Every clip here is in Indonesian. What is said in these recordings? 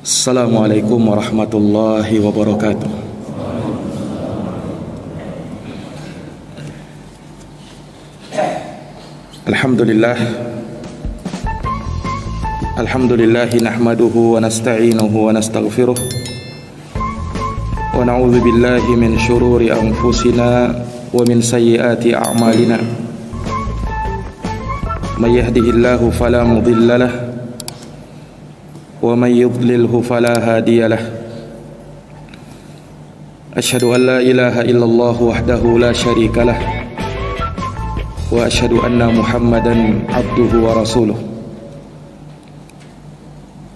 Assalamualaikum warahmatullahi wabarakatuh. Alhamdulillah nahmaduhu wa nasta'inuhu wa nastaghfiruh wa na'udzu billahi min syururi anfusina wa min sayyiati a'malina. May yahdihillahu fala mudilla lahu wa man yudlilhu fala hadiya lahu. Asyhadu an la ilaha illallah wahdahu la syarika lah wa asyhadu anna Muhammadan abduhu wa rasuluh.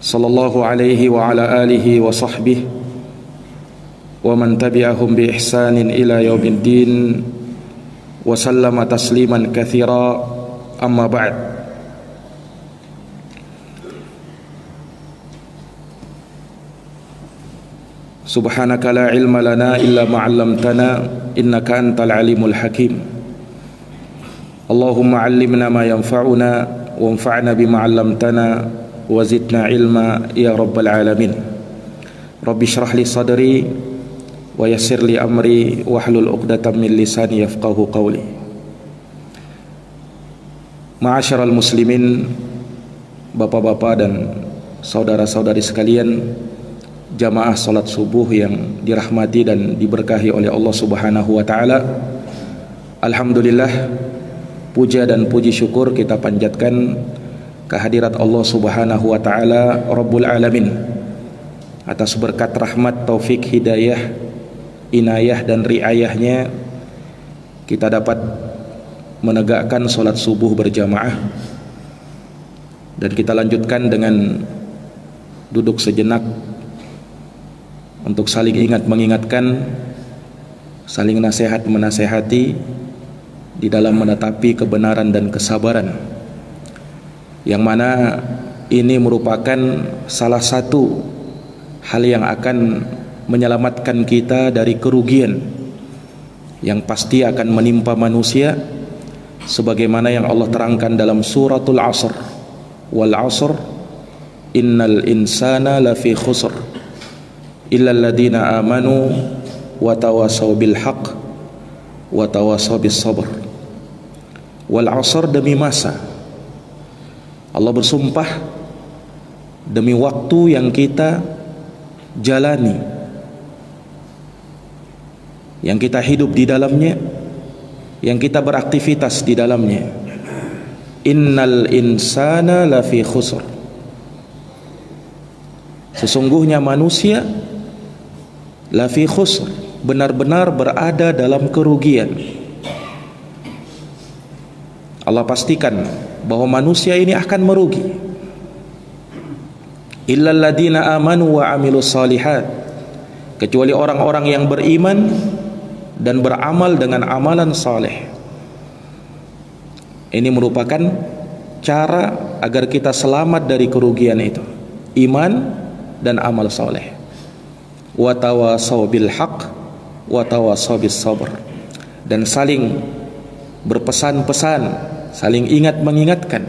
Sallallahu alaihi wa ala alihi wa sahbihi wa man tabi'ahum bi ihsanin ila yaumiddin wa sallama tasliman katsira. Amma ba'd. Subhanaka la ilma lana illa ma 'allamtana innaka antal alimul hakim. Allahumma 'allimna ma yanfa'una wanfa'na bima 'allamtana wa zidna ilma ya rabbal alamin. Rabbi shrah li sadri wa yassir li amri wahlul 'uqdatam min lisani yafqahu qawli. Ma'asyiral muslimin, bapak-bapak dan saudara-saudari sekalian, jamaah salat subuh yang dirahmati dan diberkahi oleh Allah Subhanahu wa taala. Alhamdulillah, puja dan puji syukur kita panjatkan kehadirat Allah Subhanahu wa taala Rabbul Alamin atas berkat rahmat, taufik, hidayah, inayah dan riayahnya kita dapat menegakkan salat subuh berjamaah, dan kita lanjutkan dengan duduk sejenak untuk saling ingat mengingatkan, saling nasihat menasehati di dalam menetapi kebenaran dan kesabaran, yang mana ini merupakan salah satu hal yang akan menyelamatkan kita dari kerugian yang pasti akan menimpa manusia, sebagaimana yang Allah terangkan dalam suratul Asr, wal asr innal insana lafi khusr illal ladina amanu wa tawasaw bil haqq wa tawasaw bis sabr. Wal asr, demi masa. Allah bersumpah demi waktu yang kita jalani, yang kita hidup di dalamnya, yang kita beraktivitas di dalamnya. Innal insana lafi khusr. Sesungguhnya manusia lafi khusr, benar-benar berada dalam kerugian. Allah pastikan bahwa manusia ini akan merugi. Illal ladina amanu wa amilus salihat, kecuali orang-orang yang beriman dan beramal dengan amalan saleh. Ini merupakan cara agar kita selamat dari kerugian itu, iman dan amal saleh. Wa tawasaw bil haqq wa tawasaw bis sabr, dan saling berpesan-pesan, saling ingat mengingatkan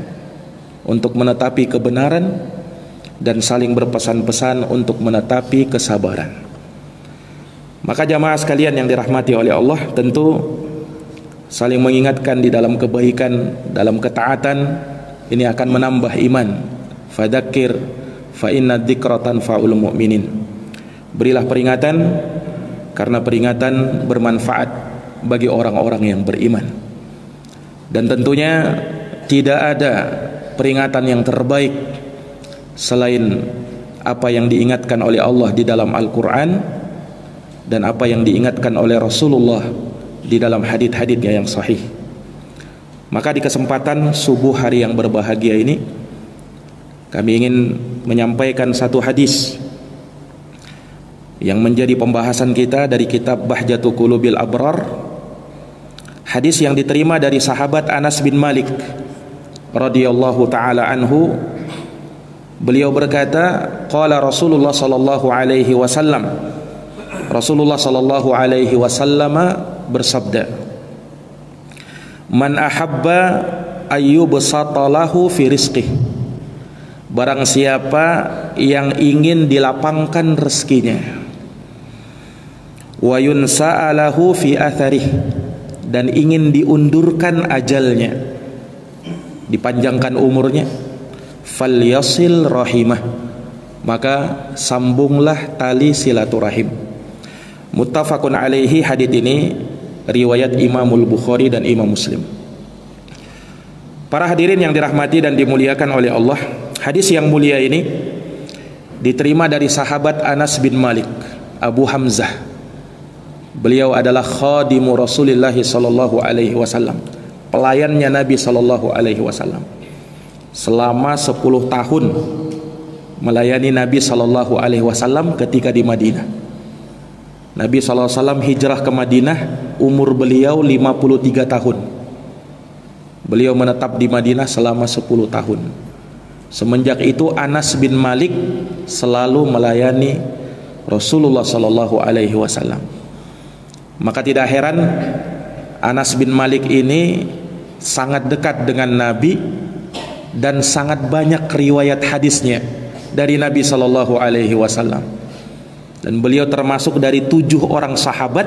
untuk menetapi kebenaran, dan saling berpesan-pesan untuk menetapi kesabaran. Maka jamaah sekalian yang dirahmati oleh Allah, tentu saling mengingatkan di dalam kebaikan, dalam ketaatan, ini akan menambah iman. Fadzakir fa inna dzikra tanfa'ul mu'minin. Berilah peringatan, karena peringatan bermanfaat bagi orang-orang yang beriman. Dan tentunya tidak ada peringatan yang terbaik selain apa yang diingatkan oleh Allah di dalam Al-Quran dan apa yang diingatkan oleh Rasulullah di dalam hadits-haditsnya yang sahih. Maka di kesempatan subuh hari yang berbahagia ini, kami ingin menyampaikan satu hadis yang menjadi pembahasan kita dari kitab Bahjatu Qulubil Abrar. Hadis yang diterima dari sahabat Anas bin Malik radhiyallahu taala anhu. Beliau berkata, qala Rasulullah sallallahu alaihi wasallam, Rasulullah sallallahu alaihi wasallam bersabda, man ahabba ayyubsata lahu fi rizqihi barang siapa yang ingin dilapangkan rezekinya, wa yunsa'alahu fi atharih, dan ingin diundurkan ajalnya, dipanjangkan umurnya, falyasil rahimah, maka sambunglah tali silaturahim. Muttafaqun alaihi. Hadits ini riwayat Imamul Bukhari dan Imam Muslim. Para hadirin yang dirahmati dan dimuliakan oleh Allah, hadis yang mulia ini diterima dari sahabat Anas bin Malik, Abu Hamzah. Beliau adalah khadimu Rasulullah sallallahu alaihi wasallam, pelayannya Nabi sallallahu alaihi wasallam. Selama 10 tahun melayani Nabi sallallahu alaihi wasallam ketika di Madinah. Nabi sallallahu alaihi wasallam hijrah ke Madinah, umur beliau 53 tahun. Beliau menetap di Madinah selama 10 tahun. Semenjak itu Anas bin Malik selalu melayani Rasulullah sallallahu alaihi wasallam. Maka tidak heran Anas bin Malik ini sangat dekat dengan Nabi dan sangat banyak riwayat hadisnya dari Nabi sallallahu alaihi wasallam. Dan beliau termasuk dari 7 orang sahabat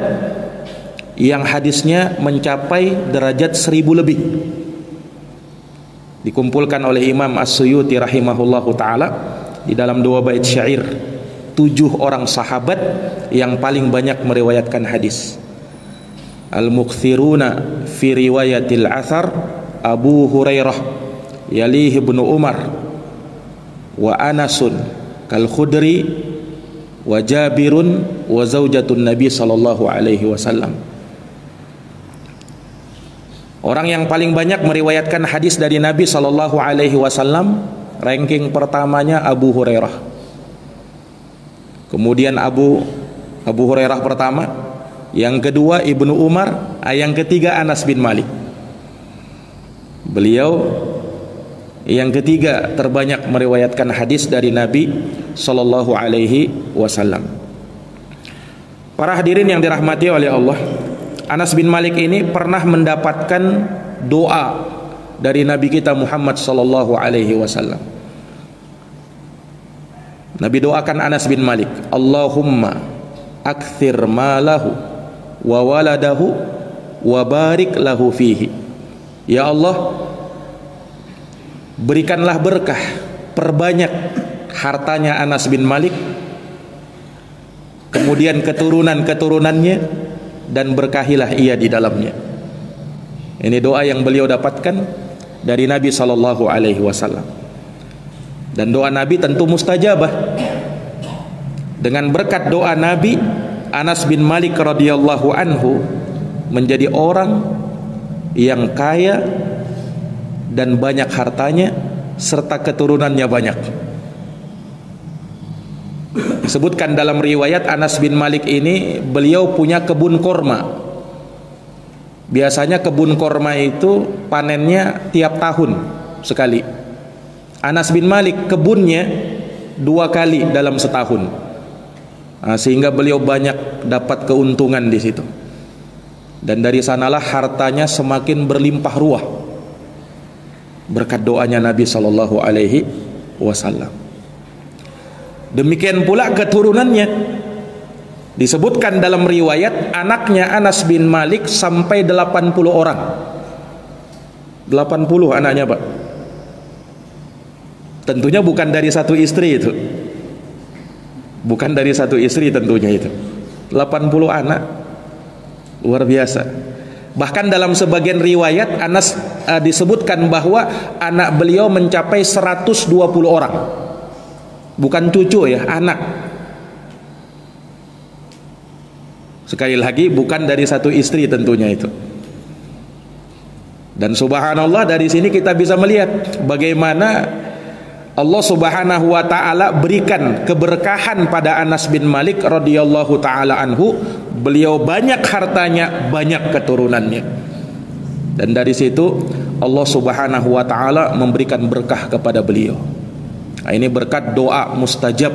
yang hadisnya mencapai derajat 1000 lebih. Dikumpulkan oleh Imam As-Suyuti rahimahullahu ta'ala di dalam 2 bait syair, 7 orang sahabat yang paling banyak meriwayatkan hadis. Al-mukthiruna fi riwayatil athar Abu Hurairah, yalihi Ibnu Umar, wa Anasun kal Khudri, wa Jabirun, wa zaujatun Nabi sallallahu alaihi wasallam. Orang yang paling banyak meriwayatkan hadis dari Nabi sallallahu alaihi wasallam, ranking pertamanya Abu Hurairah. Kemudian Abu Hurairah pertama, yang kedua Ibnu Umar, yang ketiga Anas bin Malik. Beliau yang ketiga terbanyak meriwayatkan hadis dari Nabi sallallahu alaihi wasallam. Para hadirin yang dirahmati oleh Allah, Anas bin Malik ini pernah mendapatkan doa dari Nabi kita Muhammad sallallahu alaihi wasallam. Nabi doakan Anas bin Malik, Allahumma akthir malahu wa waladahu wa barik lahu fihi. Ya Allah, berikanlah berkah, perbanyak hartanya Anas bin Malik, kemudian keturunan-keturunannya, dan berkahilah ia di dalamnya. Ini doa yang beliau dapatkan dari Nabi sallallahu alaihi wasallam. Dan doa Nabi tentu mustajabah. Dengan berkat doa Nabi, Anas bin Malik radhiyallahu anhu menjadi orang yang kaya dan banyak hartanya serta keturunannya banyak. Disebutkan dalam riwayat Anas bin Malik ini beliau punya kebun korma. Biasanya kebun korma itu panennya tiap tahun sekali. Anas bin Malik kebunnya 2 kali dalam setahun. Sehingga beliau banyak dapat keuntungan di situ. Dan dari sanalah hartanya semakin berlimpah ruah berkat doanya Nabi sallallahu alaihi wasallam. Demikian pula keturunannya. Disebutkan dalam riwayat anaknya Anas bin Malik sampai 80 orang. 80 anaknya, Pak. Tentunya bukan dari satu istri itu. Bukan dari satu istri tentunya itu. 80 anak. Luar biasa. Bahkan dalam sebagian riwayat Anas disebutkan bahwa anak beliau mencapai 120 orang. Bukan cucu ya, anak. Sekali lagi bukan dari satu istri tentunya itu. Dan subhanallah, dari sini kita bisa melihat bagaimana Allah subhanahu wa ta'ala berikan keberkahan pada Anas bin Malik radhiyallahu ta'ala anhu. Beliau banyak hartanya, banyak keturunannya. Dan dari situ Allah subhanahu wa ta'ala memberikan berkah kepada beliau. Nah, ini berkat doa mustajab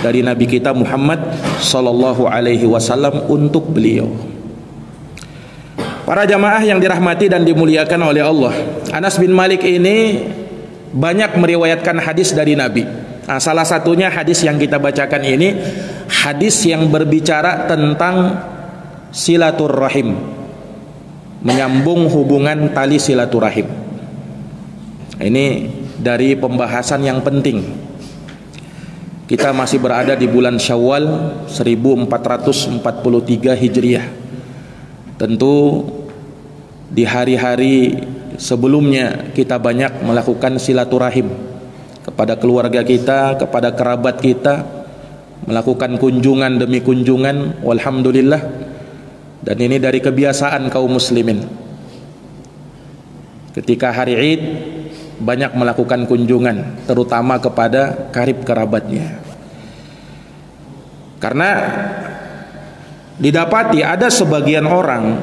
dari Nabi kita Muhammad sallallahu alaihi wasallam untuk beliau. Para jamaah yang dirahmati dan dimuliakan oleh Allah, Anas bin Malik ini banyak meriwayatkan hadis dari Nabi. Nah, salah satunya hadis yang kita bacakan ini, hadis yang berbicara tentang silaturrahim, menyambung hubungan tali silaturahim. Ini dari pembahasan yang penting. Kita masih berada di bulan Syawal 1443 Hijriah. Tentu di hari-hari sebelumnya kita banyak melakukan silaturahim kepada keluarga kita, kepada kerabat kita, melakukan kunjungan demi kunjungan, walhamdulillah. Dan ini dari kebiasaan kaum muslimin. Ketika hari Id banyak melakukan kunjungan, terutama kepada karib kerabatnya. Karena didapati ada sebagian orang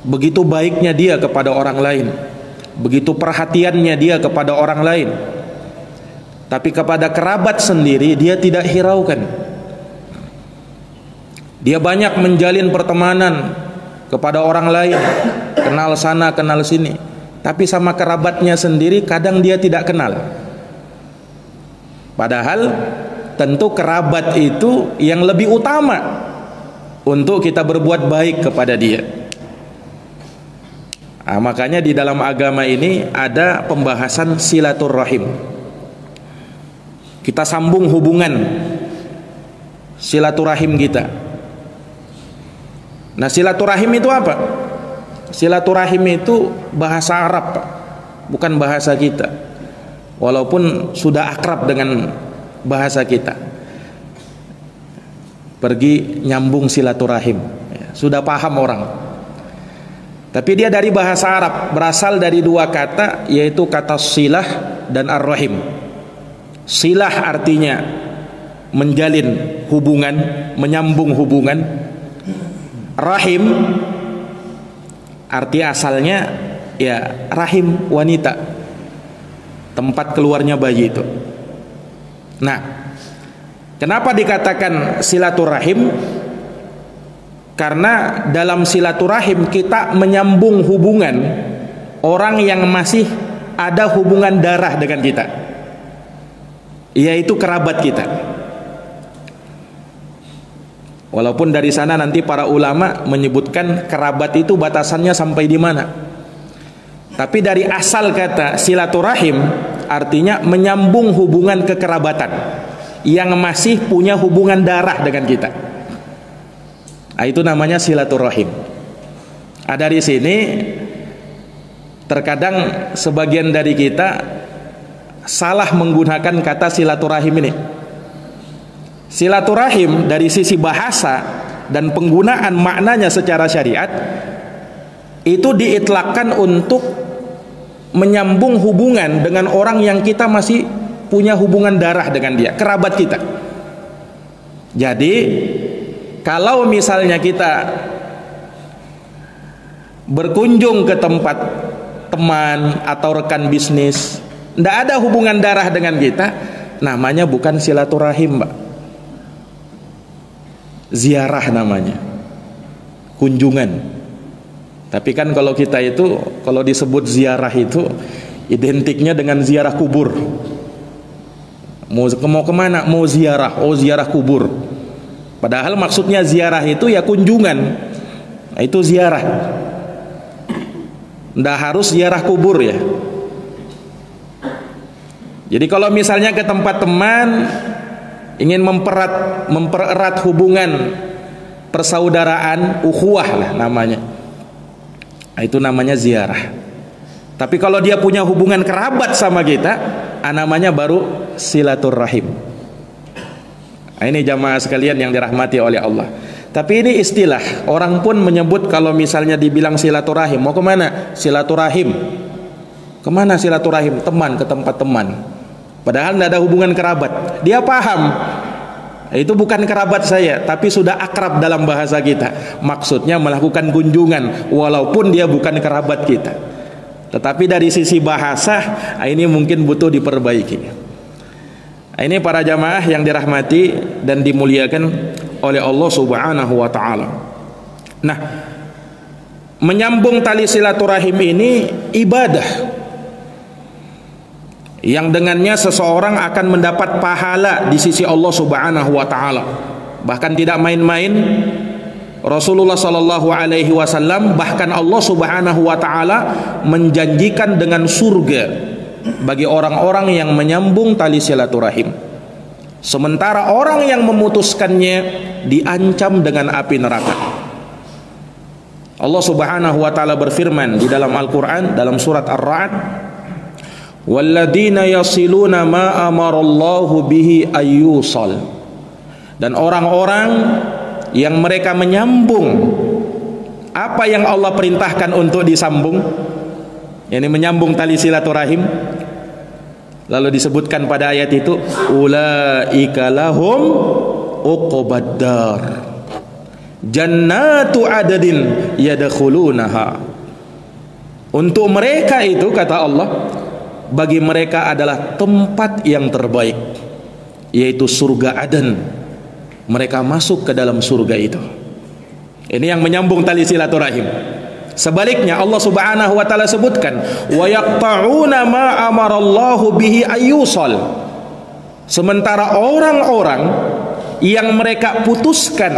begitu baiknya dia kepada orang lain, begitu perhatiannya dia kepada orang lain, tapi kepada kerabat sendiri dia tidak hiraukan. Dia banyak menjalin pertemanan kepada orang lain, kenal sana kenal sini, tapi sama kerabatnya sendiri kadang dia tidak kenal. Padahal tentu kerabat itu yang lebih utama untuk kita berbuat baik kepada dia. Nah, makanya di dalam agama ini ada pembahasan silaturrahim. Kita sambung hubungan silaturahim kita. Nah, silaturahim itu apa? Silaturahim itu bahasa Arab, bukan bahasa kita. Walaupun sudah akrab dengan bahasa kita. Pergi nyambung silaturahim, sudah paham orang. Tapi dia dari bahasa Arab, berasal dari dua kata, yaitu kata silah dan ar-rahim. Silah artinya menjalin hubungan, menyambung hubungan. Rahim arti asalnya ya rahim, wanita, tempat keluarnya bayi itu. Nah, kenapa dikatakan silaturahim? Karena dalam silaturahim kita menyambung hubungan orang yang masih ada hubungan darah dengan kita, yaitu kerabat kita. Walaupun dari sana nanti para ulama menyebutkan kerabat itu batasannya sampai di mana. Tapi dari asal kata silaturahim artinya menyambung hubungan kekerabatan yang masih punya hubungan darah dengan kita. Nah, itu namanya silaturahim. Dari sini terkadang sebagian dari kita salah menggunakan kata silaturahim ini. Silaturahim dari sisi bahasa dan penggunaan maknanya secara syariat itu diitlakkan untuk menyambung hubungan dengan orang yang kita masih punya hubungan darah dengan dia, kerabat kita. Jadi kalau misalnya kita berkunjung ke tempat teman atau rekan bisnis, tidak ada hubungan darah dengan kita, namanya bukan silaturahim, Mbak. Ziarah namanya, kunjungan. Tapi kan kalau kita itu, kalau disebut ziarah itu identiknya dengan ziarah kubur. Mau kemana? Mau ziarah, oh ziarah kubur. Padahal maksudnya ziarah itu ya kunjungan. Nah, itu ziarah. Nggak harus ziarah kubur ya. Jadi kalau misalnya ke tempat teman, ingin mempererat hubungan persaudaraan, ukhuwah lah namanya. Nah, itu namanya ziarah. Tapi kalau dia punya hubungan kerabat sama kita, namanya baru silaturrahim. Nah, ini jamaah sekalian yang dirahmati oleh Allah. Tapi ini istilah, orang pun menyebut kalau misalnya dibilang silaturahim, mau kemana? Silaturahim. Kemana silaturahim? Teman, ke tempat teman. Padahal tidak ada hubungan kerabat. Dia paham, itu bukan kerabat saya, tapi sudah akrab dalam bahasa kita. Maksudnya melakukan kunjungan, walaupun dia bukan kerabat kita. Tetapi dari sisi bahasa, ini mungkin butuh diperbaiki. Ini para jamaah yang dirahmati dan dimuliakan oleh Allah Subhanahu wa ta'ala. Nah, menyambung tali silaturahim ini ibadah. yang dengannya seseorang akan mendapat pahala di sisi Allah Subhanahu wa taala. Bahkan tidak main-main, Rasulullah sallallahu alaihi wasallam, bahkan Allah Subhanahu wa taala menjanjikan dengan surga bagi orang-orang yang menyambung tali silaturahim. Sementara orang yang memutuskannya diancam dengan api neraka. Allah Subhanahu wa taala berfirman di dalam Al-Qur'an dalam surat Ar-Ra'd, "Walladzina yasiluna ma amarallahu bihi ayyusal." Dan orang-orang yang mereka menyambung apa yang Allah perintahkan untuk disambung, yakni menyambung tali silaturahim. Lalu disebutkan pada ayat itu, ulaika lahum uqbaddar jannatu adadin yadkhulunaha. Untuk mereka itu, kata Allah, bagi mereka adalah tempat yang terbaik, yaitu surga Aden. Mereka masuk ke dalam surga itu. Ini yang menyambung tali silaturahim. Sebaliknya Allah Subhanahu wa taala sebutkan, wa yaqta'una ma amarallahu bihi ayyusal. Sementara orang-orang yang mereka putuskan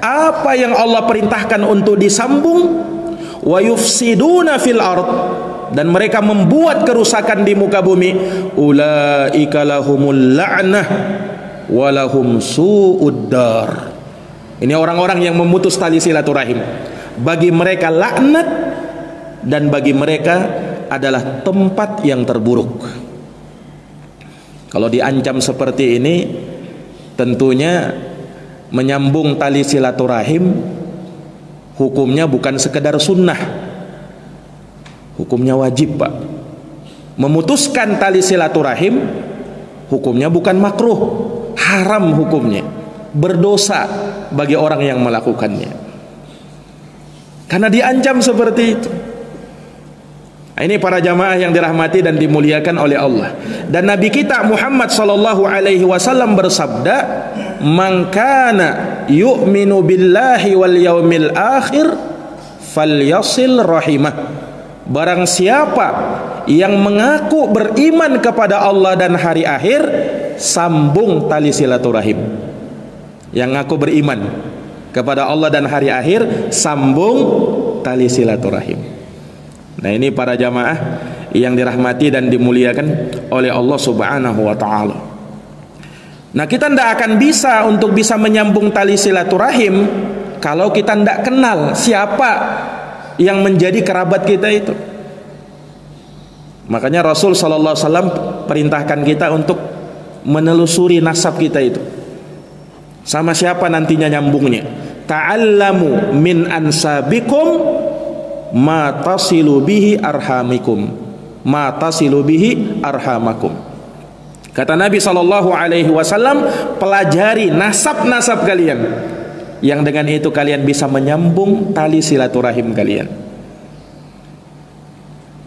apa yang Allah perintahkan untuk disambung, wa yufsiduna fil ard, dan mereka membuat kerusakan di muka bumi, ulaika lahumul la'nah walahum su'uddar. Ini orang-orang yang memutus tali silaturahim. Bagi mereka laknat, dan bagi mereka adalah tempat yang terburuk. Kalau diancam seperti ini, tentunya menyambung tali silaturahim hukumnya bukan sekedar sunnah, hukumnya wajib, Pak. Memutuskan tali silaturahim hukumnya bukan makruh, haram hukumnya, berdosa bagi orang yang melakukannya, karena diancam seperti itu. Ini para jamaah yang dirahmati dan dimuliakan oleh Allah. Dan Nabi kita Muhammad sallallahu alaihi wasallam bersabda, "Man kana yu'minu billahi wal yaumil akhir falyasil rahimah." Barang siapa yang mengaku beriman kepada Allah dan hari akhir, sambung tali silaturahim. Yang ngaku beriman kepada Allah dan hari akhir, sambung tali silaturahim. Nah, ini para jamaah yang dirahmati dan dimuliakan oleh Allah Subhanahu wa taala. Nah, kita tidak akan bisa untuk bisa menyambung tali silaturahim kalau kita tidak kenal siapa yang menjadi kerabat kita itu. Makanya Rasul sallallahu alaihi wasallam perintahkan kita untuk menelusuri nasab kita itu. Sama siapa nantinya nyambungnya. Ta'allamu min ansabikum ma tasilu bihi arhamikum, ma tasilu bihi arhamakum. Kata Nabi sallallahu alaihi wasallam, pelajari nasab-nasab kalian, yang dengan itu kalian bisa menyambung tali silaturahim kalian.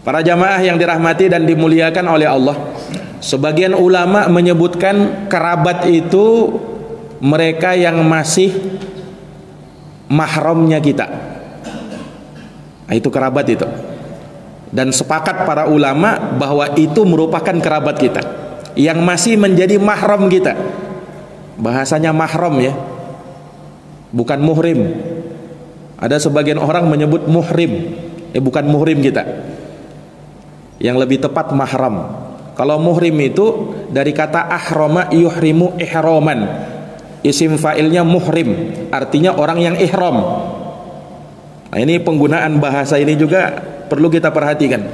Para jamaah yang dirahmati dan dimuliakan oleh Allah, sebagian ulama menyebutkan kerabat itu mereka yang masih mahramnya kita. Nah, itu kerabat itu. Dan sepakat para ulama bahwa itu merupakan kerabat kita yang masih menjadi mahram kita. Bahasanya mahram ya, bukan muhrim. Ada sebagian orang menyebut muhrim, bukan muhrim kita. Yang lebih tepat mahram. Kalau muhrim itu dari kata ahrama yuhrimu ihraman. Isim fa'ilnya muhrim, artinya orang yang ihram. Nah, ini penggunaan bahasa ini juga perlu kita perhatikan.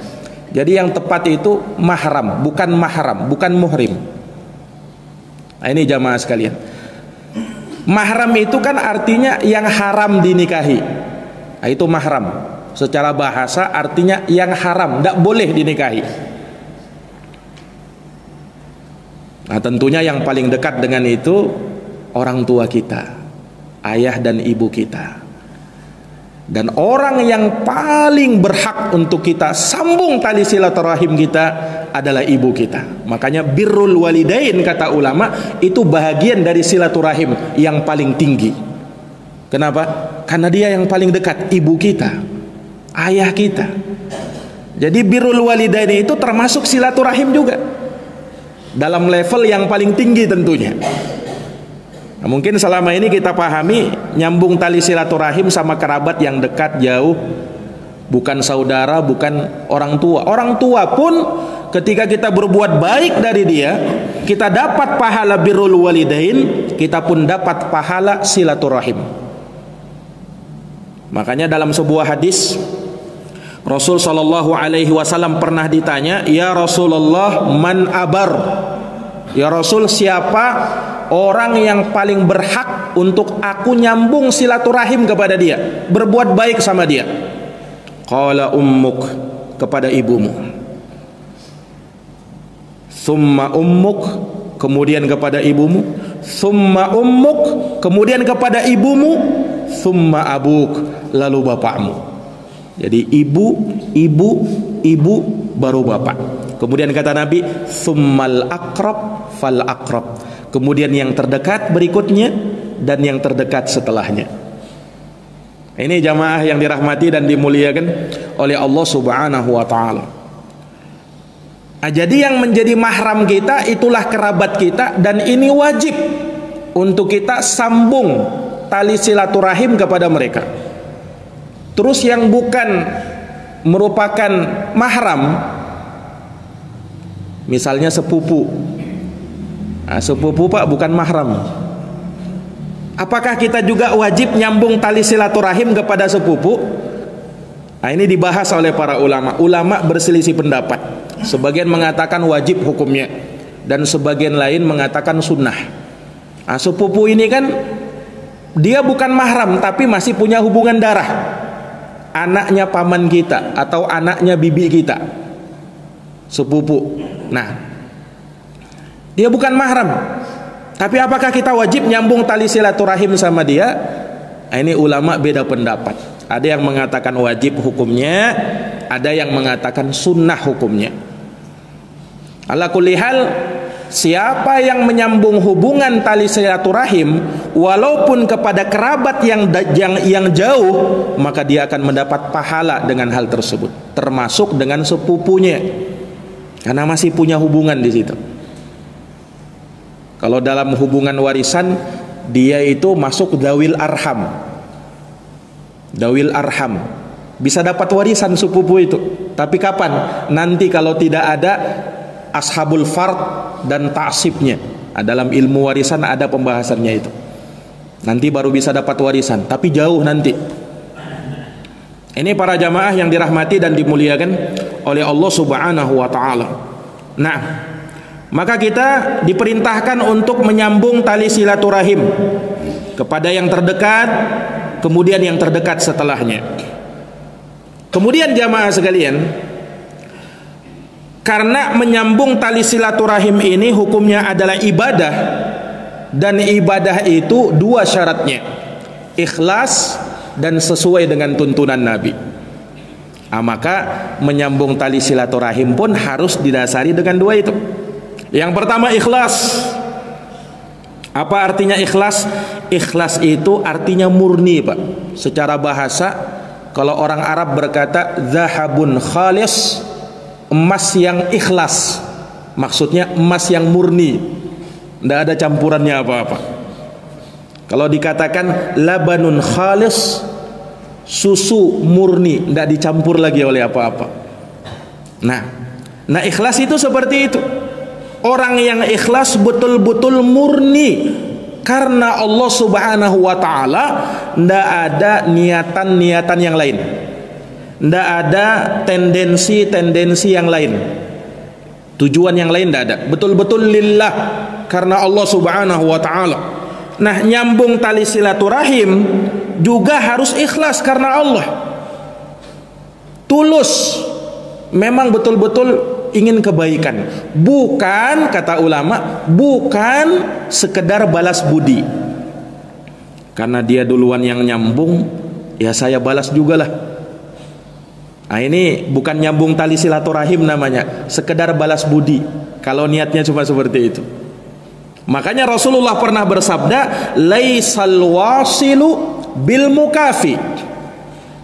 Jadi yang tepat itu mahram, bukan mahram, bukan muhrim. Nah, ini jamaah sekalian. Mahram itu kan artinya yang haram dinikahi. Nah, itu mahram. Secara bahasa artinya yang haram, tidak boleh dinikahi. Nah, tentunya yang paling dekat dengan itu orang tua kita, ayah dan ibu kita. Dan orang yang paling berhak untuk kita sambung tali silaturahim kita adalah ibu kita. Makanya birrul walidain, kata ulama, itu bahagian dari silaturahim yang paling tinggi. Kenapa? Karena dia yang paling dekat, ibu kita, ayah kita. Jadi birrul walidain itu termasuk silaturahim juga. dalam level yang paling tinggi tentunya. Nah, mungkin selama ini kita pahami nyambung tali silaturahim sama kerabat yang dekat jauh, bukan saudara, bukan orang tua. Orang tua pun ketika kita berbuat baik dari dia, kita dapat pahala birrul walidain, kita pun dapat pahala silaturahim. Makanya dalam sebuah hadis Rasul sallallahu alaihi wasallam pernah ditanya, "Ya Rasulullah, man abar?" Ya Rasul, siapa orang yang paling berhak untuk aku nyambung silaturahim kepada dia, berbuat baik sama dia? Qala ummuk, kepada ibumu. Summa ummuk, kemudian kepada ibumu. Summa ummuk, kemudian kepada ibumu. Summa abuk, lalu bapakmu. Jadi ibu, baru bapak. Kemudian kata Nabi, summal akrab fal akrab. Kemudian yang terdekat berikutnya, dan yang terdekat setelahnya. Ini jamaah yang dirahmati dan dimuliakan oleh Allah Subhanahu wa taala. Jadi yang menjadi mahram kita itulah kerabat kita, dan ini wajib untuk kita sambung tali silaturahim kepada mereka. Terus yang bukan merupakan mahram, misalnya sepupu. Nah, sepupu Pak bukan mahram. Apakah kita juga wajib nyambung tali silaturahim kepada sepupu? Nah, ini dibahas oleh para ulama. Ulama berselisih pendapat. Sebagian mengatakan wajib hukumnya, dan sebagian lain mengatakan sunnah. Nah, sepupu ini kan dia bukan mahram tapi masih punya hubungan darah. Anaknya paman kita atau anaknya bibi kita, sepupu. Nah, dia bukan mahram, tapi apakah kita wajib nyambung tali silaturahim sama dia? Nah, ini ulama beda pendapat. Ada yang mengatakan wajib hukumnya, ada yang mengatakan sunnah hukumnya. Ala kulli hal, siapa yang menyambung hubungan tali silaturahim walaupun kepada kerabat yang jauh, maka dia akan mendapat pahala dengan hal tersebut, termasuk dengan sepupunya, karena masih punya hubungan di situ. Kalau dalam hubungan warisan, dia itu masuk dawil arham. Dawil arham bisa dapat warisan sepupu itu, tapi kapan? Nanti kalau tidak ada ashabul fard dan ta'sibnya. Nah, dalam ilmu warisan ada pembahasannya itu. Nanti baru bisa dapat warisan, tapi jauh nanti. Ini para jamaah yang dirahmati dan dimuliakan oleh Allah Subhanahu wa taala. Nah, maka kita diperintahkan untuk menyambung tali silaturahim kepada yang terdekat, kemudian yang terdekat setelahnya. Kemudian jamaah sekalian, karena menyambung tali silaturahim ini hukumnya adalah ibadah, dan ibadah itu dua syaratnya, ikhlas dan sesuai dengan tuntunan Nabi. Nah, maka menyambung tali silaturahim pun harus didasari dengan dua itu. Yang pertama ikhlas. Apa artinya ikhlas? Ikhlas itu artinya murni, Pak. Secara bahasa, kalau orang Arab berkata zahabun khalis, emas yang ikhlas, maksudnya emas yang murni, tidak ada campurannya apa-apa. Kalau dikatakan labanun khalis, susu murni, tidak dicampur lagi oleh apa-apa. Nah ikhlas itu seperti itu. Orang yang ikhlas betul-betul murni karena Allah Subhanahu wa taala, tidak ada niatan-niatan yang lain, tidak ada tendensi-tendensi yang lain, tujuan yang lain tidak ada, betul-betul lillah, karena Allah Subhanahu wa ta'ala. Nah, nyambung tali silaturahim juga harus ikhlas karena Allah, tulus, memang betul-betul ingin kebaikan, bukan, kata ulama, bukan sekedar balas budi, karena dia duluan yang nyambung, ya saya balas juga lah. Nah, ini bukan nyambung tali silaturahim namanya, sekedar balas budi, kalau niatnya cuma seperti itu. Makanya Rasulullah pernah bersabda, laisal wasilu bil mukafi,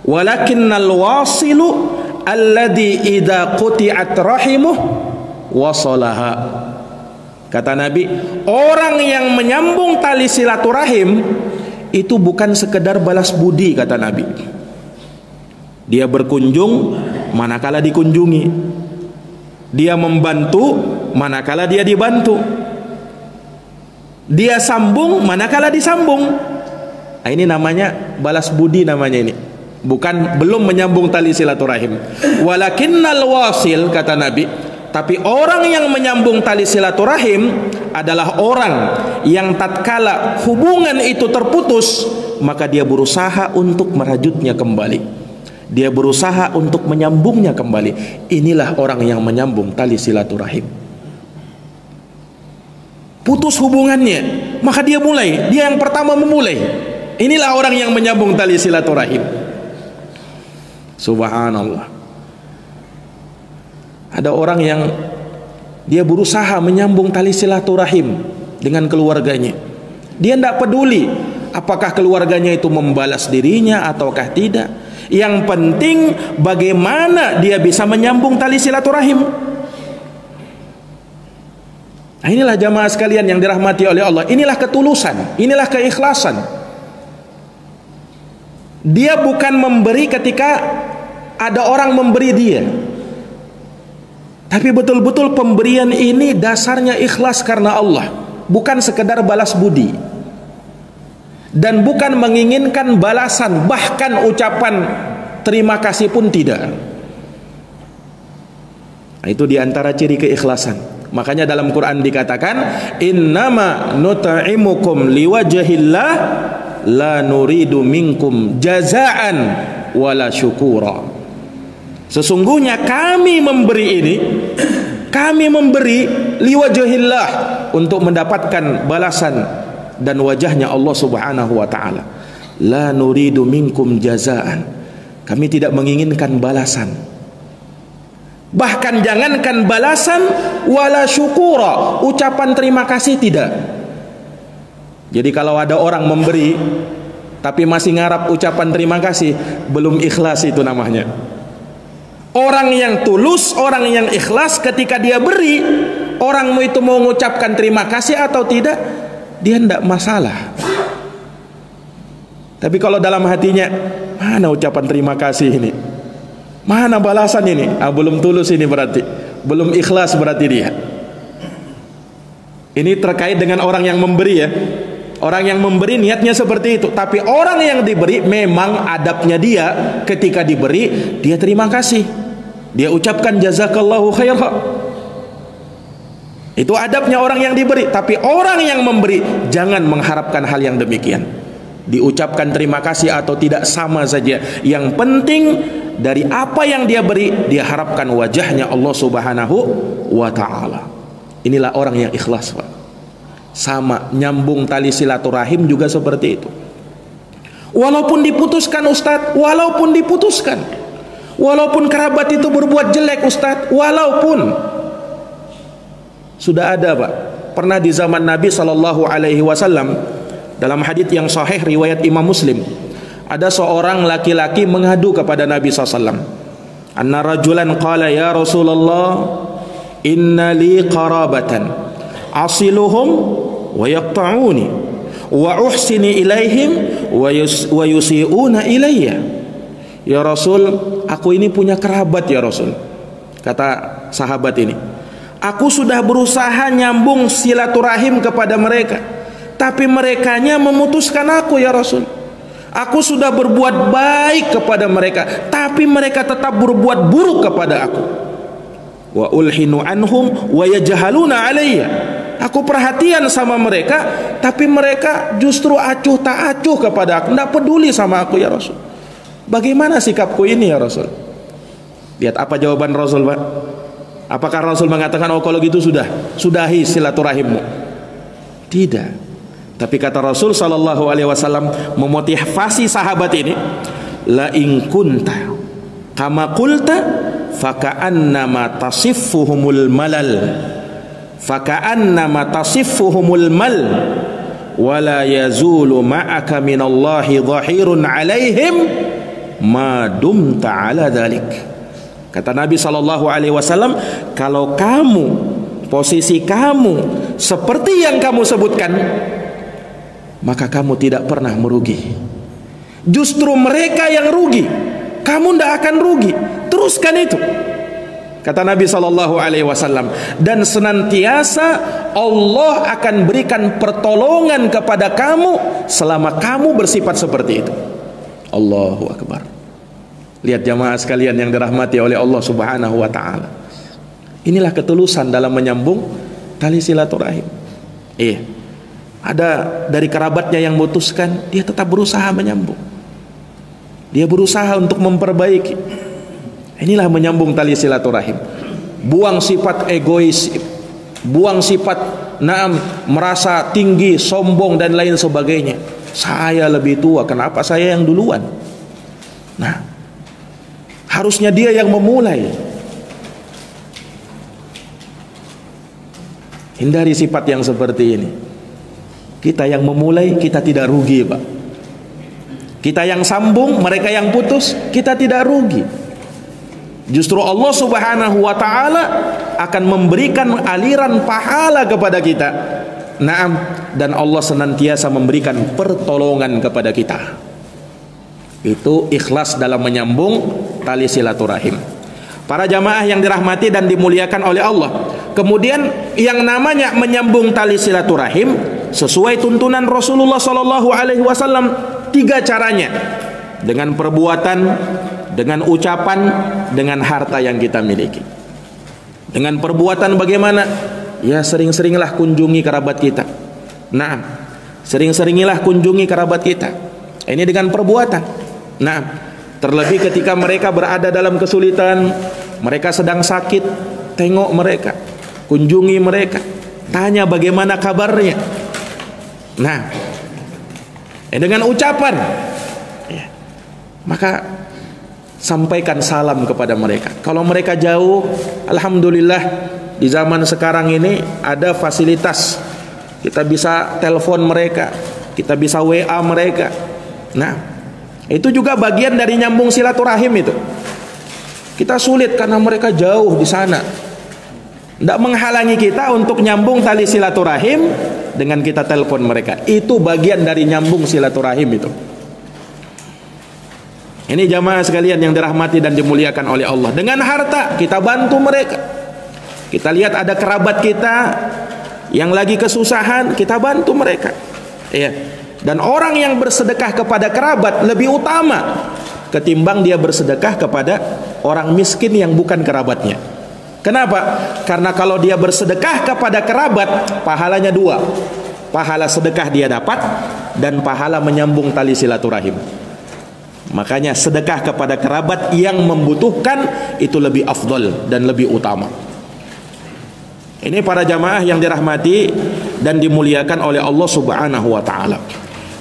walakinnal wasilu alladhi idza quti'at rahimuh wasalaha. Kata Nabi, orang yang menyambung tali silaturahim itu bukan sekedar balas budi, kata Nabi. Dia berkunjung manakala dikunjungi, dia membantu manakala dia dibantu, dia sambung manakala disambung. Nah, ini namanya balas budi namanya ini. Bukan belum menyambung tali silaturahim. Walakinnal wasil, kata Nabi, tapi orang yang menyambung tali silaturahim adalah orang yang tatkala hubungan itu terputus, maka dia berusaha untuk merajutnya kembali. Dia berusaha untuk menyambungnya kembali. Inilah orang yang menyambung tali silaturahim. Putus hubungannya, maka dia yang pertama memulai. Inilah orang yang menyambung tali silaturahim. Subhanallah. Ada orang yang dia berusaha menyambung tali silaturahim dengan keluarganya. Dia tidak peduli apakah keluarganya itu membalas dirinya ataukah tidak. Yang penting bagaimana dia bisa menyambung tali silaturahim. Nah, inilah jamaah sekalian yang dirahmati oleh Allah. Inilah ketulusan, inilah keikhlasan. Dia bukan memberi ketika ada orang memberi dia, tapi betul-betul pemberian ini dasarnya ikhlas karena Allah, bukan sekedar balas budi, dan bukan menginginkan balasan, bahkan ucapan terima kasih pun tidak. Nah, itu diantara ciri keikhlasan. Makanya dalam Quran dikatakan, innama nut'imukum liwajhillah la nuridu minkum jazaan wala syukura. Sesungguhnya kami memberi liwajhillah, untuk mendapatkan balasan dan wajahnya Allah Subhanahu wa taala. La nuridu minkum jazaan. Kami tidak menginginkan balasan. Bahkan jangankan balasan, wala syukura, ucapan terima kasih tidak. Jadi kalau ada orang memberi tapi masih ngarap ucapan terima kasih, belum ikhlas itu namanya. Orang yang tulus, orang yang ikhlas, ketika dia beri, orangmu itu mau mengucapkan terima kasih atau tidak, dia tidak masalah. Tapi kalau dalam hatinya, mana ucapan terima kasih ini, mana balasan ini, belum tulus ini, berarti belum ikhlas, berarti dia. Ini terkait dengan orang yang memberi ya. Orang yang memberi niatnya seperti itu, tapi orang yang diberi memang adabnya dia ketika diberi, dia terima kasih, dia ucapkan jazakallahu khairan. Itu adabnya orang yang diberi. Tapi orang yang memberi jangan mengharapkan hal yang demikian. Diucapkan terima kasih atau tidak sama saja. Yang penting dari apa yang dia beri, dia harapkan wajahnya Allah Subhanahu wa ta'ala. Inilah orang yang ikhlas, Pak. Sama, nyambung tali silaturahim juga seperti itu. Walaupun diputuskan Ustadz, walaupun diputuskan, walaupun kerabat itu berbuat jelek Ustadz, walaupun sudah ada, Pak, pernah di zaman Nabi SAW, dalam hadits yang sahih riwayat Imam Muslim, ada seorang laki-laki mengadu kepada Nabi SAW. Anna rajulan qala ya Rasulullah, inna li qarabatan asiluhum wa yaqta'uni wa uhsini ilaihim wa yusi'una ilayya. Ya Rasul, aku ini punya kerabat ya Rasul. Kata sahabat ini, aku sudah berusaha nyambung silaturahim kepada mereka, tapi merekanya memutuskan aku ya Rasul. Aku sudah berbuat baik kepada mereka, tapi mereka tetap berbuat buruk kepada aku. Wa ulhinu anhum wa yajhaluna alayya. Aku perhatian sama mereka, tapi mereka justru acuh tak acuh kepada aku, tidak peduli sama aku ya Rasul. Bagaimana sikapku ini ya Rasul? Lihat apa jawaban Rasul, Pak. Apakah Rasul mengatakan, oh kalau gitu sudahi silaturahimmu? Tidak. Tapi kata Rasul sallallahu alaihi wasallam memotivasi sahabat ini, la in kunta kama qulta faka'annama tasiffuhumul malal. Faka'annama tasiffuhumul mal wala yazulu ma'aka minallahi dhahirun alaihim ma dumta ala dhalik. Kata Nabi SAW, kalau kamu posisi kamu seperti yang kamu sebutkan, maka kamu tidak pernah merugi. Justru mereka yang rugi, kamu tidak akan rugi. Teruskan itu, kata Nabi SAW. Dan senantiasa Allah akan berikan pertolongan kepada kamu selama kamu bersifat seperti itu. Allahu Akbar. Lihat jamaah sekalian yang dirahmati oleh Allah Subhanahu wa ta'ala. Inilah ketulusan dalam menyambung tali silaturahim. Ada dari kerabatnya yang memutuskan, dia tetap berusaha menyambung. Dia berusaha untuk memperbaiki. Inilah menyambung tali silaturahim. Buang sifat egois, buang sifat merasa tinggi, sombong dan lain sebagainya. Saya lebih tua, kenapa saya yang duluan? Nah, harusnya dia yang memulai. Hindari sifat yang seperti ini. Kita yang memulai, kita tidak rugi, Pak. Kita yang sambung, mereka yang putus, kita tidak rugi. Justru Allah Subhanahu wa ta'ala akan memberikan aliran pahala kepada kita. Naam, dan Allah senantiasa memberikan pertolongan kepada kita. Itu ikhlas dalam menyambung tali silaturahim. Para jamaah yang dirahmati dan dimuliakan oleh Allah. Kemudian yang namanya menyambung tali silaturahim sesuai tuntunan Rasulullah SAW, 3 caranya: dengan perbuatan, dengan ucapan, dengan harta yang kita miliki. Dengan perbuatan bagaimana? Ya, sering-seringlah kunjungi kerabat kita. Nah, sering-seringilah kunjungi kerabat kita. Ini dengan perbuatan. Nah, terlebih ketika mereka berada dalam kesulitan, mereka sedang sakit, tengok mereka, kunjungi mereka, tanya bagaimana kabarnya. Nah, dengan ucapan, maka sampaikan salam kepada mereka. Kalau mereka jauh, alhamdulillah di zaman sekarang ini ada fasilitas. Kita bisa telepon mereka, kita bisa WA mereka. Nah, itu juga bagian dari nyambung silaturahim itu. Kita sulit karena mereka jauh di sana. Tidak menghalangi kita untuk nyambung tali silaturahim dengan kita telepon mereka. Itu bagian dari nyambung silaturahim itu. Ini jamaah sekalian yang dirahmati dan dimuliakan oleh Allah. Dengan harta kita bantu mereka. Kita lihat ada kerabat kita yang lagi kesusahan, kita bantu mereka. Dan orang yang bersedekah kepada kerabat lebih utama ketimbang dia bersedekah kepada orang miskin yang bukan kerabatnya. Kenapa? Karena kalau dia bersedekah kepada kerabat, pahalanya 2. Pahala sedekah dia dapat dan pahala menyambung tali silaturahim. Makanya sedekah kepada kerabat yang membutuhkan itu lebih afdol dan lebih utama. Ini para jamaah yang dirahmati dan dimuliakan oleh Allah Subhanahu wa ta'ala.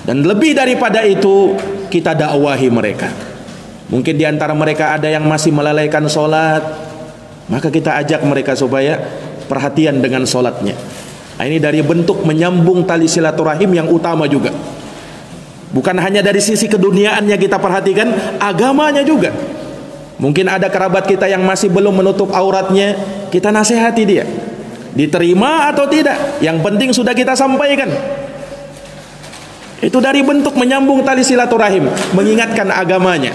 Dan lebih daripada itu, kita dakwahi mereka. Mungkin di antara mereka ada yang masih melalaikan sholat, maka kita ajak mereka supaya perhatian dengan sholatnya. Nah, ini dari bentuk menyambung tali silaturahim yang utama juga. Bukan hanya dari sisi keduniaannya kita perhatikan, agamanya juga. Mungkin ada kerabat kita yang masih belum menutup auratnya, kita nasihati dia. Diterima atau tidak, yang penting sudah kita sampaikan. Itu dari bentuk menyambung tali silaturahim, mengingatkan agamanya.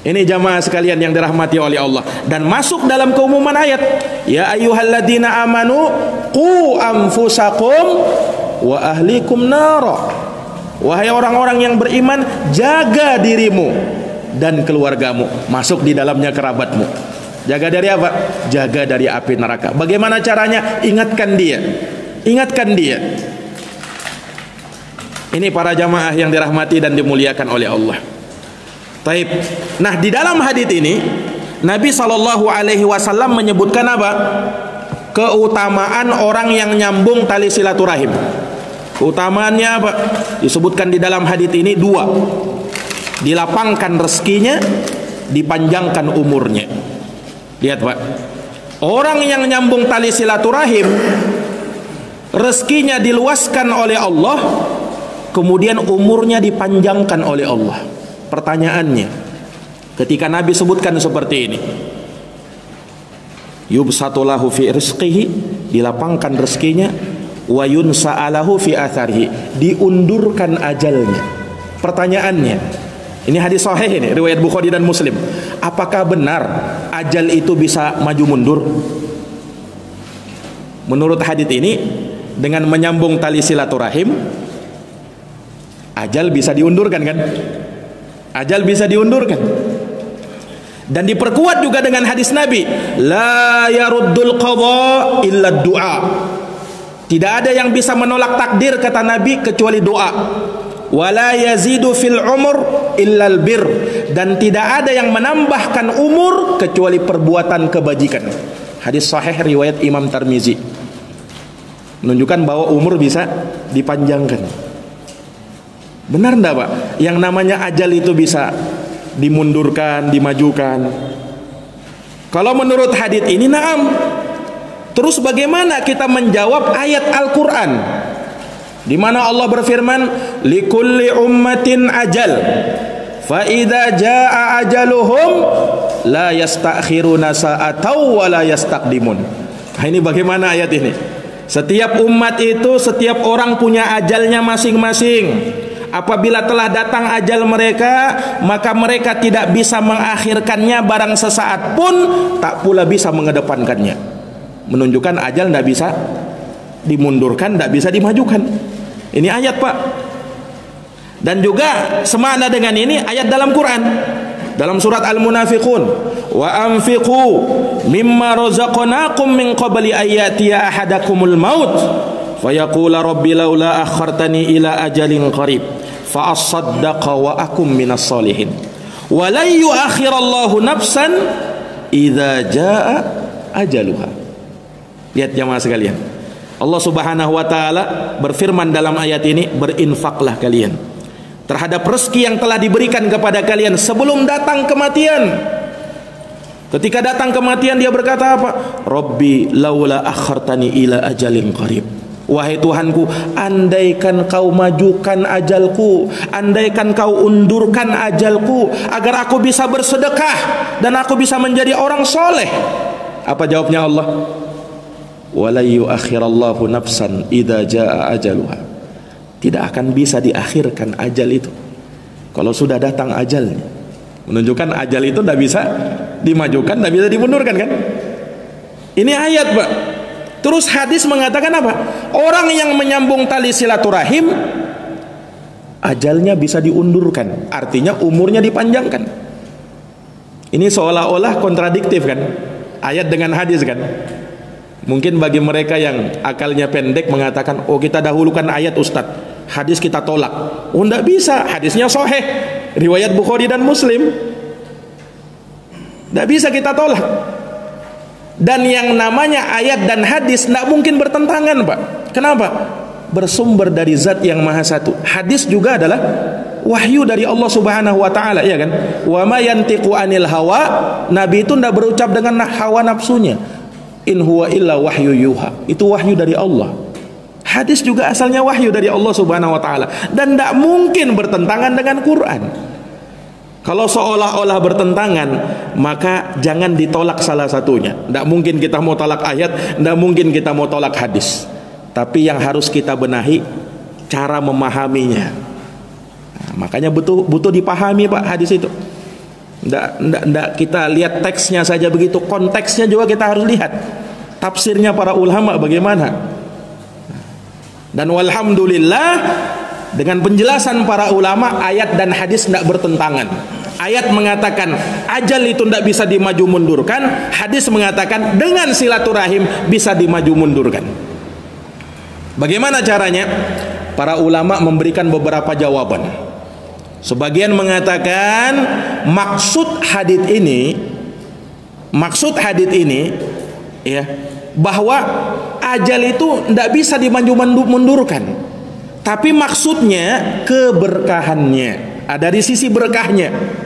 Ini jamaah sekalian yang dirahmati oleh Allah. Dan masuk dalam keumuman ayat, ya ayyuhalladzina amanu qu anfusakum wa ahlikum nara. Wahai orang-orang yang beriman, jaga dirimu dan keluargamu. Masuk di dalamnya kerabatmu. Jaga dari apa? Jaga dari api neraka. Bagaimana caranya? Ingatkan dia. Ingatkan dia. Ini para jamaah yang dirahmati dan dimuliakan oleh Allah. Taib. Nah, di dalam hadits ini Nabi SAW menyebutkan apa? Keutamaan orang yang nyambung tali silaturahim. Keutamaannya apa? Disebutkan di dalam hadits ini 2. Dilapangkan rezekinya, dipanjangkan umurnya. Lihat Pak, orang yang nyambung tali silaturahim, rezekinya diluaskan oleh Allah, kemudian umurnya dipanjangkan oleh Allah. Pertanyaannya, ketika Nabi sebutkan seperti ini, Yubsatulahu fi rizqihi, dilapangkan rezekinya, wa yunsa'alahu fi atharihi, diundurkan ajalnya. Pertanyaannya, ini hadis sahih ini, riwayat Bukhari dan Muslim. Apakah benar ajal itu bisa maju mundur? Menurut hadis ini, dengan menyambung tali silaturahim, ajal bisa diundurkan kan? Ajal bisa diundurkan. Dan diperkuat juga dengan hadis Nabi, la yaruddul qadha illa du'a. Tidak ada yang bisa menolak takdir, kata Nabi, kecuali doa. Wala yazidu fil umur illa al bir, dan tidak ada yang menambahkan umur kecuali perbuatan kebajikan. Hadis sahih riwayat Imam Tirmizi, menunjukkan bahwa umur bisa dipanjangkan. Benar enggak, Pak? Yang namanya ajal itu bisa dimundurkan, dimajukan. Kalau menurut hadits ini, na'am. Terus bagaimana kita menjawab ayat Al-Quran di mana Allah berfirman, likulli ummatin ajal, fa idza jaa ajaluhum la yastakhiruna sa'atan wa la yastaqdimun. Nah, ini bagaimana ayat ini? Setiap umat itu, setiap orang punya ajalnya masing-masing. Apabila telah datang ajal mereka, maka mereka tidak bisa mengakhirkannya, barang sesaat pun tak pula bisa mengedepankannya. Menunjukkan ajal tidak bisa dimundurkan, tidak bisa dimajukan. Ini ayat, Pak. Dan juga semakna dengan ini ayat dalam Quran, dalam surat Al-Munafiqun, wa anfiqu mimma razaqnakum min qabli ayatiya ahadakumul maut fayaqula rabbi laula akhartani ila ajalin qarib fa asaddaqa wa akum minas solihin wa la yuakhirallahu nafsan idza jaa ajaluha. Lihat jamaah sekalian, Allah Subhanahu wa taala berfirman dalam ayat ini, berinfaklah kalian terhadap rezeki yang telah diberikan kepada kalian sebelum datang kematian. Ketika datang kematian, dia berkata apa? Rabbi laula akhartani ila ajalin qarib. Wahai Tuhanku, andaikan kau majukan ajalku, andaikan kau undurkan ajalku, agar aku bisa bersedekah dan aku bisa menjadi orang soleh. Apa jawabnya Allah? Wala yuakhirallahu nafsan idza jaa ajaluha. Tidak akan bisa diakhirkan ajal itu kalau sudah datang ajalnya. Menunjukkan ajal itu tidak bisa dimajukan, tidak bisa dimundurkan kan? Ini ayat, Pak. Terus hadis mengatakan apa? Orang yang menyambung tali silaturahim, ajalnya bisa diundurkan, artinya umurnya dipanjangkan. Ini seolah-olah kontradiktif kan? Ayat dengan hadis kan? Mungkin bagi mereka yang akalnya pendek mengatakan, oh kita dahulukan ayat Ustadz, hadis kita tolak. Oh tidak bisa, hadisnya sahih, riwayat Bukhari dan Muslim, tidak bisa kita tolak. Dan yang namanya ayat dan hadis tidak mungkin bertentangan, Pak. Kenapa? Bersumber dari zat yang maha satu. Hadis juga adalah wahyu dari Allah Subhanahu wa taala, ya kan? Wa ma yantiqu anil hawa, Nabi itu tidak berucap dengan hawa nafsunya. In huwa illa wahyu yuha. Itu wahyu dari Allah. Hadis juga asalnya wahyu dari Allah Subhanahu wa taala, dan tidak mungkin bertentangan dengan Quran. Kalau seolah-olah bertentangan, maka jangan ditolak salah satunya. Tidak mungkin kita mau tolak ayat, tidak mungkin kita mau tolak hadis. Tapi yang harus kita benahi cara memahaminya. Nah, makanya butuh dipahami, Pak, hadis itu. Tidak kita lihat teksnya saja begitu, konteksnya juga kita harus lihat. Tafsirnya para ulama bagaimana. Dan walhamdulillah, dengan penjelasan para ulama, ayat dan hadis tidak bertentangan. Ayat mengatakan ajal itu tidak bisa dimaju mundurkan, hadis mengatakan dengan silaturahim bisa dimaju mundurkan. Bagaimana caranya? Para ulama memberikan beberapa jawaban. Sebagian mengatakan maksud hadis ini ya, bahwa ajal itu tidak bisa dimaju mundurkan. Tapi maksudnya keberkahannya, dari sisi berkahnya.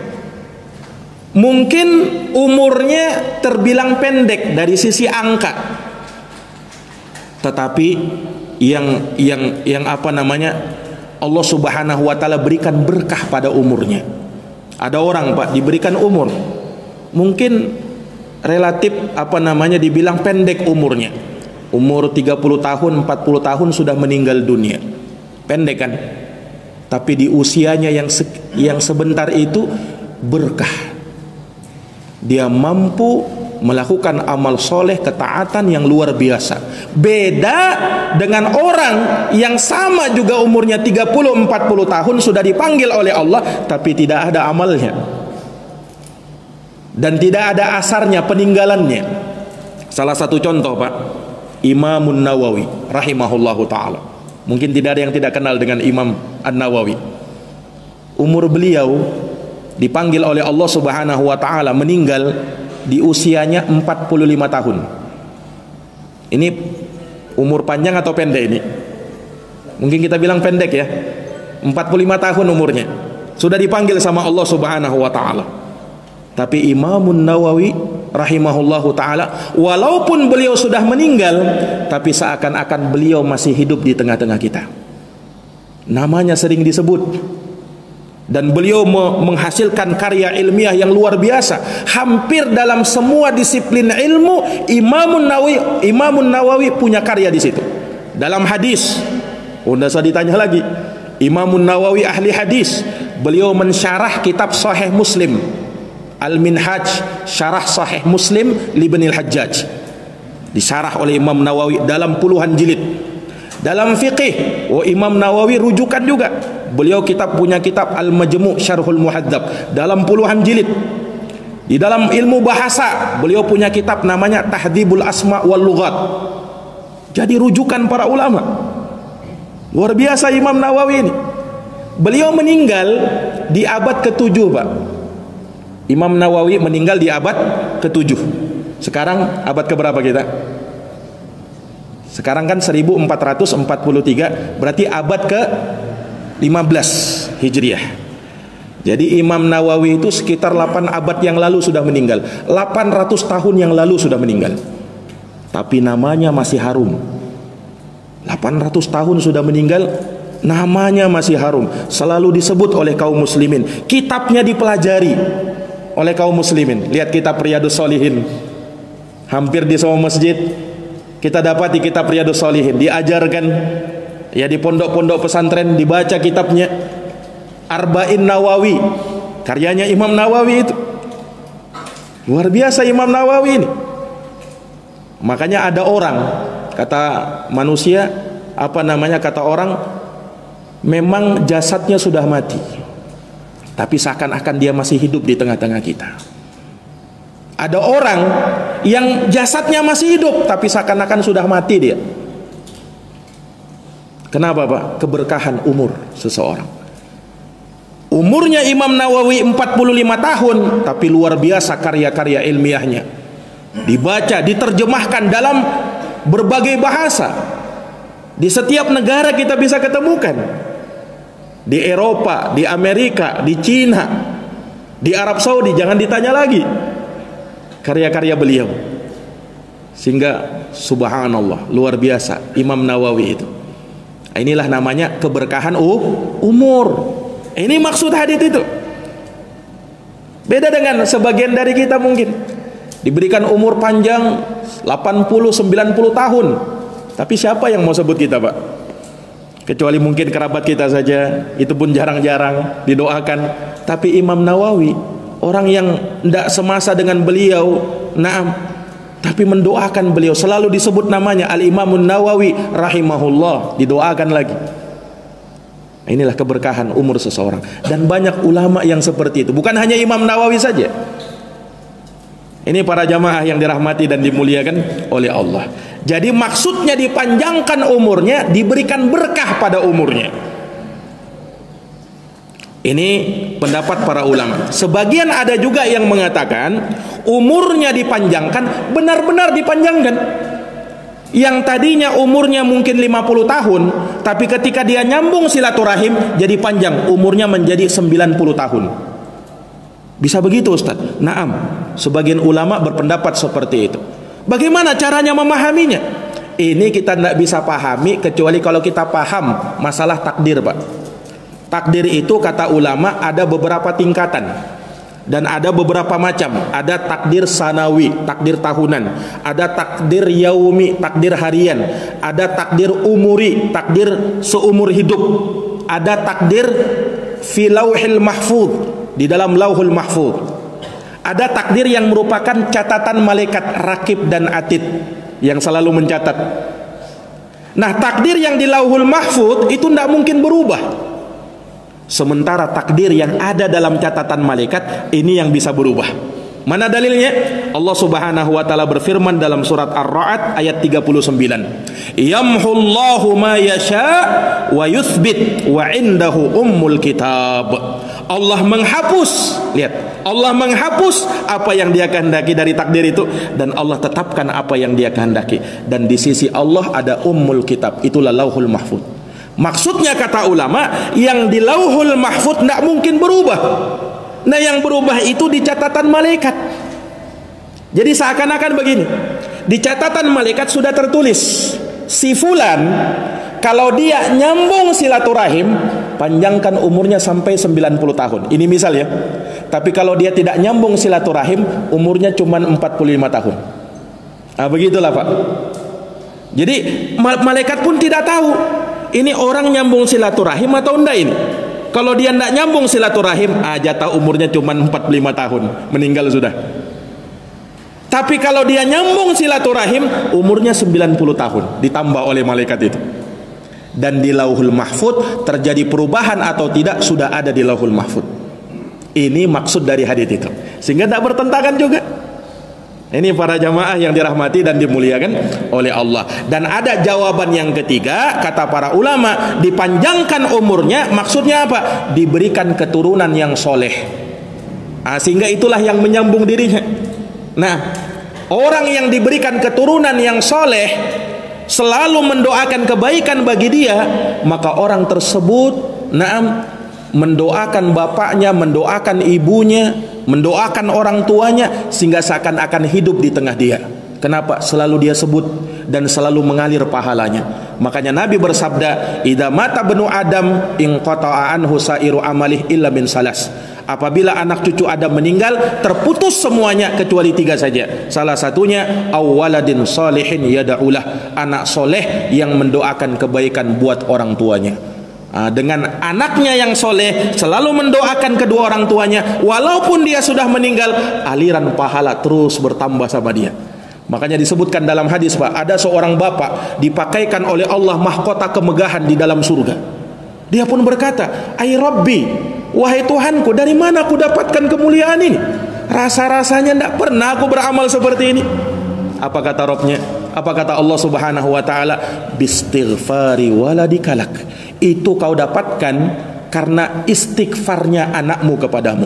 Mungkin umurnya terbilang pendek dari sisi angka, tetapi yang apa namanya, Allah Subhanahu wa taala berikan berkah pada umurnya. Ada orang, Pak, diberikan umur mungkin relatif dibilang pendek umurnya. Umur 30 tahun, 40 tahun sudah meninggal dunia. Pendek kan? Tapi di usianya yang sebentar itu berkah. Dia mampu melakukan amal soleh, ketaatan yang luar biasa. Beda dengan orang yang sama juga umurnya 30-40 tahun sudah dipanggil oleh Allah tapi tidak ada amalnya dan tidak ada asarnya, peninggalannya. Salah satu contoh Pak, Imamun Nawawi rahimahullahu ta'ala. Mungkin tidak ada yang tidak kenal dengan Imam An-Nawawi. Umur beliau dipanggil oleh Allah subhanahu wa ta'ala meninggal di usianya 45 tahun. Ini umur panjang atau pendek ini? Mungkin kita bilang pendek ya. 45 tahun umurnya sudah dipanggil sama Allah subhanahu wa ta'ala. Tapi Imamun Nawawi rahimahullahu ta'ala, walaupun beliau sudah meninggal, tapi seakan-akan beliau masih hidup di tengah-tengah kita. Namanya sering disebut. Dan beliau menghasilkan karya ilmiah yang luar biasa. Hampir dalam semua disiplin ilmu, Imamun Nawawi punya karya di situ. Dalam hadis, tidak usah ditanya lagi. Imamun Nawawi ahli hadis. Beliau mensyarah kitab Sahih Muslim, Al-Minhaj, syarah Sahih Muslim Ibnul Hajjaj. Disyarah oleh Imam Nawawi dalam puluhan jilid. Dalam fiqih, Imam Nawawi rujukan juga. Beliau punya kitab Al-Majmu' Syarhul Muhadzab dalam puluhan jilid. Di dalam ilmu bahasa, beliau punya kitab namanya Tahdhibul Asma' wal Lughat. Jadi rujukan para ulama. Luar biasa Imam Nawawi ini. Beliau meninggal di abad ke-7, Pak. Imam Nawawi meninggal di abad ke-7. Sekarang abad keberapa kita? Sekarang kan 1443, berarti abad ke-15 Hijriah. Jadi Imam Nawawi itu sekitar 8 abad yang lalu sudah meninggal. 800 tahun yang lalu sudah meninggal. Tapi namanya masih harum. 800 tahun sudah meninggal, namanya masih harum. Selalu disebut oleh kaum muslimin. Kitabnya dipelajari oleh kaum muslimin. Lihat kitab Riyadhus Shalihin. Hampir di semua masjid kita dapati kitab Riyadhus Shalihin, diajarkan ya di pondok-pondok pesantren, dibaca kitabnya. Arba'in Nawawi, karyanya Imam Nawawi itu. Luar biasa Imam Nawawi ini. Makanya ada orang, kata manusia, kata orang, memang jasadnya sudah mati, tapi seakan-akan dia masih hidup di tengah-tengah kita. Ada orang yang jasadnya masih hidup tapi seakan-akan sudah mati dia. Kenapa Pak? Keberkahan umur seseorang. Umurnya Imam Nawawi 45 tahun, tapi luar biasa karya-karya ilmiahnya. Dibaca, diterjemahkan dalam berbagai bahasa. Di setiap negara kita bisa ketemukan. Di Eropa, di Amerika, di Cina, di Arab Saudi, jangan ditanya lagi. Karya-karya beliau. Sehingga subhanallah, luar biasa Imam Nawawi itu. Inilah namanya keberkahan umur. Ini maksud hadits itu. Beda dengan sebagian dari kita mungkin diberikan umur panjang 80-90 tahun. Tapi siapa yang mau sebut kita, Pak? Kecuali mungkin kerabat kita saja, itu pun jarang-jarang didoakan. Tapi Imam Nawawi, orang yang tidak semasa dengan beliau, tapi mendoakan beliau, selalu disebut namanya Al-Imamun Nawawi rahimahullah, didoakan lagi. Inilah keberkahan umur seseorang. Dan banyak ulama yang seperti itu. Bukan hanya Imam Nawawi saja. Ini para jamaah yang dirahmati dan dimuliakan oleh Allah. Jadi maksudnya dipanjangkan umurnya, diberikan berkah pada umurnya. Ini pendapat para ulama. Sebagian ada juga yang mengatakan umurnya dipanjangkan, benar-benar dipanjangkan. Yang tadinya umurnya mungkin 50 tahun, tapi ketika dia nyambung silaturahim jadi panjang, umurnya menjadi 90 tahun. Bisa begitu Ustaz? Naam. Sebagian ulama berpendapat seperti itu. Bagaimana caranya memahaminya? Ini kita tidak bisa pahami kecuali kalau kita paham masalah takdir, Pak. Takdir itu kata ulama ada beberapa tingkatan. Dan ada beberapa macam. Ada takdir sanawi, takdir tahunan. Ada takdir yaumi, takdir harian. Ada takdir umuri, takdir seumur hidup. Ada takdir fi lauhil mahfuz, di dalam lauhul mahfuz. Ada takdir yang merupakan catatan malaikat rakib dan atid yang selalu mencatat. Nah, takdir yang di lauhul mahfuz itu tidak mungkin berubah. Sementara takdir yang ada dalam catatan malaikat ini yang bisa berubah. Mana dalilnya? Allah Subhanahu wa taala berfirman dalam surat Ar-Ra'd ayat 39. Yamhullahu ma yasha wa yuthbit wa indahu ummul kitab. Allah menghapus, lihat, Allah menghapus apa yang Dia kehendaki dari takdir itu, dan Allah tetapkan apa yang Dia kehendaki. Dan di sisi Allah ada ummul kitab, itulah lauhul mahfuz. Maksudnya kata ulama, yang di lauhul mahfuz tidak mungkin berubah. Nah, yang berubah itu di catatan malaikat. Jadi seakan-akan begini, di catatan malaikat sudah tertulis, si fulan kalau dia nyambung silaturahim, panjangkan umurnya sampai 90 tahun. Ini misal ya. Tapi kalau dia tidak nyambung silaturahim, umurnya cuma 45 tahun. Nah, begitulah Pak. Jadi malaikat pun tidak tahu ini orang nyambung silaturahim atau enggak ini. Kalau dia enggak nyambung silaturahim, jatah umurnya cuma 45 tahun, meninggal sudah. Tapi kalau dia nyambung silaturahim, umurnya 90 tahun, ditambah oleh malaikat itu. Dan di lauhul mahfuz terjadi perubahan atau tidak sudah ada di lauhul mahfuz. Ini maksud dari hadits itu. Sehingga tidak bertentangan juga. Ini para jamaah yang dirahmati dan dimuliakan oleh Allah. Dan ada jawaban yang ketiga, kata para ulama, dipanjangkan umurnya maksudnya apa? Diberikan keturunan yang soleh. Sehingga itulah yang menyambung dirinya. Nah, orang yang diberikan keturunan yang soleh selalu mendoakan kebaikan bagi dia, maka orang tersebut mendoakan bapaknya, mendoakan ibunya, mendoakan orang tuanya, sehingga seakan-akan hidup di tengah dia. Kenapa? Selalu dia sebut dan selalu mengalir pahalanya. Makanya Nabi bersabda, "Idza mata benu Adam inqata'a anhu sairu amalih illa min salas." Apabila anak cucu Adam meninggal, terputus semuanya kecuali 3 saja. Salah satunya awwaladin sholihin yad'ulah, anak soleh yang mendoakan kebaikan buat orang tuanya. Dengan anaknya yang soleh selalu mendoakan kedua orang tuanya, walaupun dia sudah meninggal, aliran pahala terus bertambah sama dia. Makanya disebutkan dalam hadis, Pak, ada seorang bapak dipakaikan oleh Allah mahkota kemegahan di dalam surga. Dia pun berkata, "Ai Rabbi, wahai Tuhanku, dari mana aku dapatkan kemuliaan ini? Rasa-rasanya tidak pernah aku beramal seperti ini." Apa kata Rabbnya? Apa kata Allah Subhanahu wa taala? "Bistighfari waladikalak." Itu kau dapatkan karena istighfarnya anakmu kepadamu.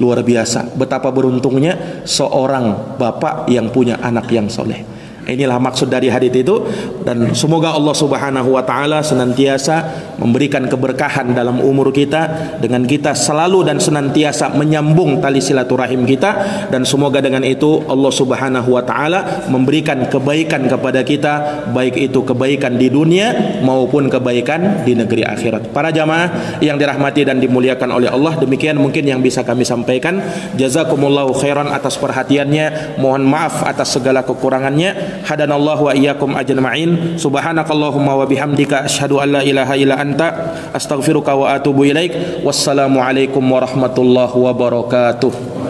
Luar biasa, betapa beruntungnya seorang bapak yang punya anak yang soleh. Inilah maksud dari hadits itu, dan semoga Allah Subhanahu wa taala senantiasa memberikan keberkahan dalam umur kita dengan kita selalu dan senantiasa menyambung tali silaturahim kita, dan semoga dengan itu Allah Subhanahu wa taala memberikan kebaikan kepada kita, baik itu kebaikan di dunia maupun kebaikan di negeri akhirat. Para jamaah yang dirahmati dan dimuliakan oleh Allah, demikian mungkin yang bisa kami sampaikan. Jazakumullahu khairan atas perhatiannya, mohon maaf atas segala kekurangannya. Hadanallahu wa iyyakum ajma'in. Subhanakallahumma wa bihamdika asyhadu an la ilaha illa anta astaghfiruka wa atubu ilaik. Wassalamu alaikum warahmatullahi wabarakatuh.